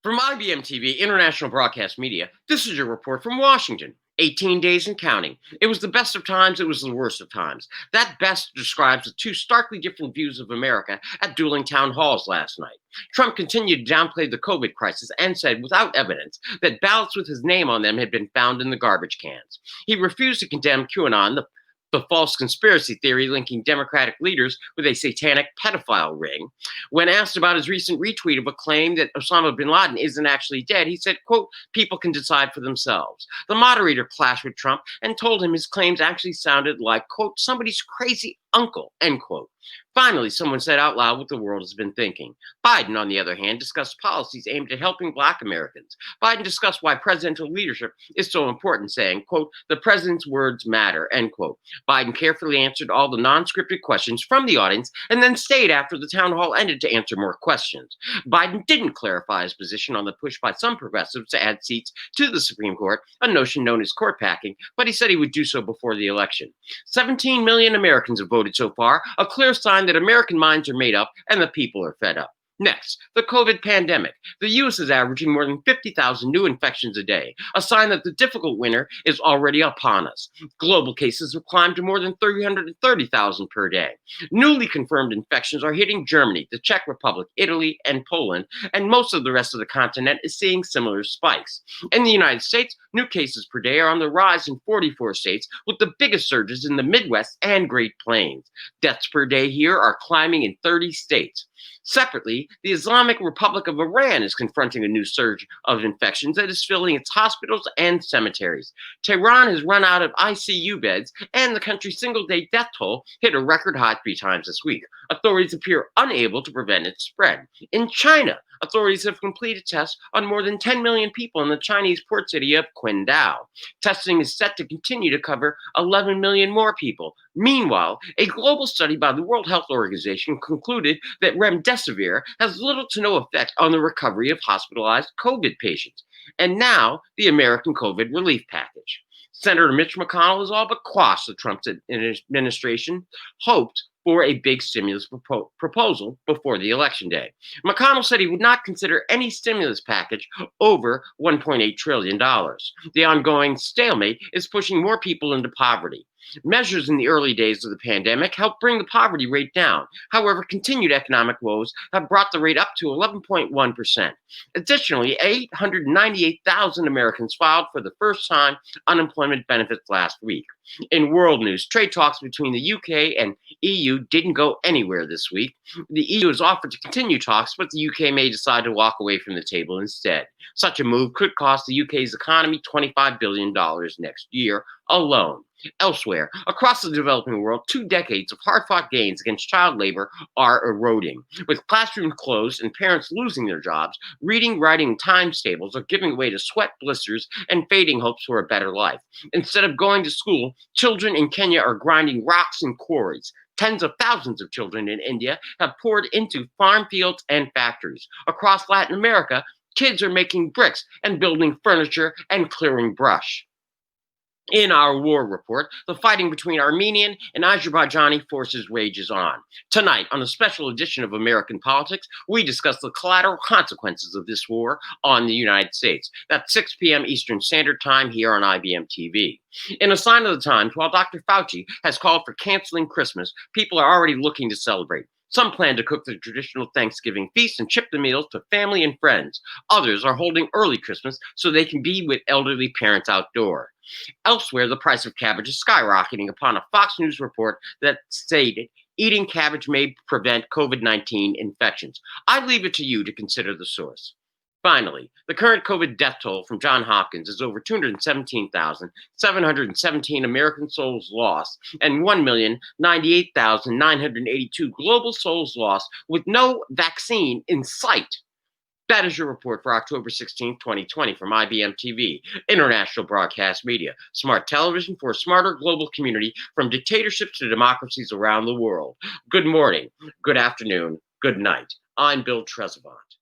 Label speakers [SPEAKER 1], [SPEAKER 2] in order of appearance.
[SPEAKER 1] From IBMTV, International Broadcast Media, this is your report from Washington. 18 days and counting. It was the best of times, it was the worst of times. That best describes the two starkly different views of America at dueling town halls last night. Trump continued to downplay the COVID crisis and said, without evidence, that ballots with his name on them had been found in the garbage cans. He refused to condemn QAnon, the false conspiracy theory linking Democratic leaders with a satanic pedophile ring. When asked about his recent retweet of a claim that Osama bin Laden isn't actually dead, he said, quote, people can decide for themselves. The moderator clashed with Trump and told him his claims actually sounded like, quote, somebody's crazy uncle, end quote. Finally, someone said out loud what the world has been thinking. Biden, on the other hand, discussed policies aimed at helping Black Americans. Biden discussed why presidential leadership is so important, saying, quote, the president's words matter, end quote. Biden carefully answered all the non-scripted questions from the audience and then stayed after the town hall ended to answer more questions. Biden didn't clarify his position on the push by some progressives to add seats to the Supreme Court, a notion known as court packing, but he said he would do so before the election. 17 million Americans have voted so far, a clear sign that American minds are made up and the people are fed up. Next, the COVID pandemic. The U.S. is averaging more than 50,000 new infections a day, a sign that the difficult winter is already upon us. Global cases have climbed to more than 330,000 per day. Newly confirmed infections are hitting Germany, the Czech Republic, Italy, and Poland, and most of the rest of the continent is seeing similar spikes. In the United States, new cases per day are on the rise in 44 states, with the biggest surges in the Midwest and Great Plains. Deaths per day here are climbing in 30 states. Separately, the Islamic Republic of Iran is confronting a new surge of infections that is filling its hospitals and cemeteries. Tehran has run out of ICU beds, and the country's single-day death toll hit a record high 3 times this week. Authorities appear unable to prevent its spread. In China, authorities have completed tests on more than 10 million people in the Chinese port city of Qingdao. Testing is set to continue to cover 11 million more people. Meanwhile, a global study by the World Health Organization concluded that remdesivir has little to no effect on the recovery of hospitalized COVID patients. And now, the American COVID relief package. Senator Mitch McConnell has all but quashed the Trump administration hoped for a big stimulus proposal before the election day. McConnell said he would not consider any stimulus package over $1.8 trillion. The ongoing stalemate is pushing more people into poverty. Measures in the early days of the pandemic helped bring the poverty rate down. However, continued economic woes have brought the rate up to 11.1%. Additionally, 898,000 Americans filed for the first time unemployment benefits last week. In world news, trade talks between the UK and EU didn't go anywhere this week. The EU has offered to continue talks, but the UK may decide to walk away from the table instead. Such a move could cost the UK's economy $25 billion next year alone. Elsewhere, across the developing world, 2 decades of hard-fought gains against child labor are eroding. With classrooms closed and parents losing their jobs, reading, writing, and times tables are giving way to sweat blisters and fading hopes for a better life. Instead of going to school, children in Kenya are grinding rocks in quarries. Tens of thousands of children in India have poured into farm fields and factories. Across Latin America, kids are making bricks and building furniture and clearing brush. In our war report, the fighting between Armenian and Azerbaijani forces rages on. Tonight, on a special edition of American Politics, we discuss the collateral consequences of this war on the United States. That's 6 p.m. Eastern Standard Time here on IBM TV. In a sign of the times, while Dr. Fauci has called for canceling Christmas, people are already looking to celebrate. Some plan to cook the traditional Thanksgiving feast and ship the meals to family and friends. Others are holding early Christmas so they can be with elderly parents outdoors. Elsewhere, the price of cabbage is skyrocketing upon a Fox News report that stated eating cabbage may prevent COVID-19 infections. I leave it to you to consider the source. Finally, the current COVID death toll from Johns Hopkins is over 217,717 American souls lost and 1,098,982 global souls lost with no vaccine in sight. That is your report for October 16, 2020 from IBM TV, International Broadcast Media, smart television for a smarter global community from dictatorships to democracies around the world. Good morning, good afternoon, good night. I'm Bill Trezevant.